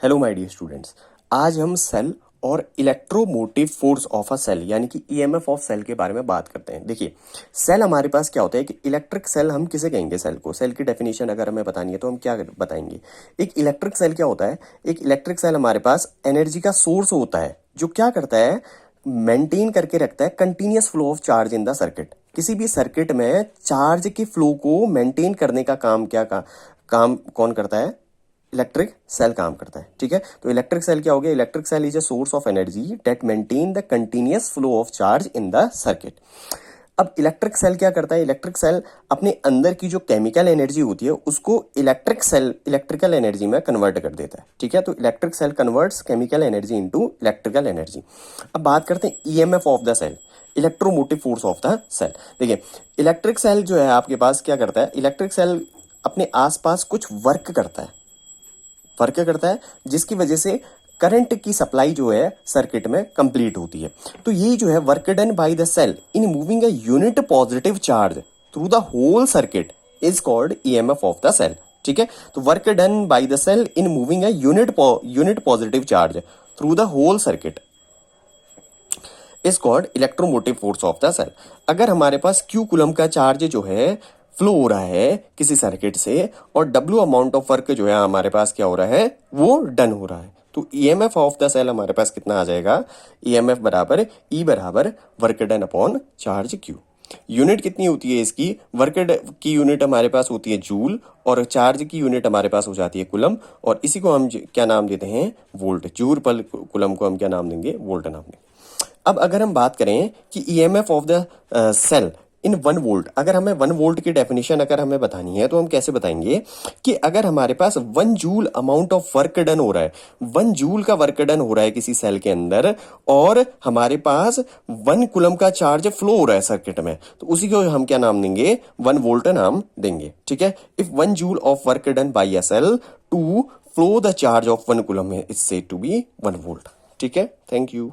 Hello my dear students. आज हम cell और electromotive force of a cell यानी कि ईएमएफ ऑफ सेल के बारे में बात करते हैं। देखिए, सेल हमारे पास क्या होता है कि इलेक्ट्रिक सेल हम किसे कहेंगे? सेल को। सेल की डेफिनेशन अगर हमें बतानी है तो हम क्या बताएंगे? एक इलेक्ट्रिक सेल क्या होता है? एक इलेक्ट्रिक सेल हमारे पास एनर्जी का सोर्स होता है जो क्या करता है, मेंटेन करके रखता है continuous flow of charge in the circuit. किसी भी सर्किट में चार्ज के फ्लो को मेंटेन करने का काम काम कौन करता है? इलेक्ट्रिक सेल काम करता है। ठीक है, तो इलेक्ट्रिक सेल क्या हो गया? Electric cell is a source of energy that maintain the continuous flow of charge in the circuit. अब इलेक्ट्रिक सेल क्या करता है? इलेक्ट्रिक सेल अपने अंदर की जो केमिकल एनर्जी होती है उसको इलेक्ट्रिकल एनर्जी में कन्वर्ट कर देता है। ठीक है, तो electric cell converts chemical energy into electrical energy. अब बात करते हैं EMF of the cell, electromotive force of the cell. देखिए, इलेक्ट्रिक सेल जो है आपके पास क्या करता है? इलेक्ट्रिक सेल अपने आसपास कुछ वर्क करता है जिसकी वजह से करंट की सप्लाई जो है सर्किट में कंप्लीट होती है। तो ये जो है work done by the cell in moving a unit positive charge through the whole circuit is called EMF of the cell. ठीक है, तो work done by the cell in moving a unit positive charge through the whole circuit is called electromotive force of the cell. अगर हमारे पास q coulomb का charge जो है flow हो रहा है किसी सर्किट से और डब्ल्यू अमाउंट ऑफ वर्क जो है हमारे पास क्या हो रहा है, वो डन हो रहा है, तो ईएमएफ ऑफ द सेल हमारे पास कितना आ जाएगा? ईएमएफ बराबर ई बराबर work done upon charge Q. Unit कितनी होती है इसकी? वर्क की यूनिट हमारे पास होती है जूल और चार्ज की यूनिट हमारे पास हो जाती है कुलम, और इसी को हम क्या नाम देते हैं? वोल्ट। जूल पर कुलम को हम क्या नाम देंगे? वोल्ट नाम देंगे। अब अगर हम बात करें कि EMF of the cell in 1 volt, अगर हमें 1 वोल्ट की डेफिनेशन अगर हमें बतानी है तो हम कैसे बताएंगे कि अगर हमारे पास 1 joule amount of work done हो रहा है, 1 जूल का वर्क डन हो रहा है किसी सेल के अंदर, और हमारे पास 1 कूलम का चार्ज फ्लो हो रहा है सर्किट में, तो उसी को हम क्या नाम देंगे? 1 वोल्ट नाम देंगे। ठीक है, if 1 joule of work done by a cell to flow the charge of 1 coulomb is said to be 1 volt. ठीक है, थैंक यू।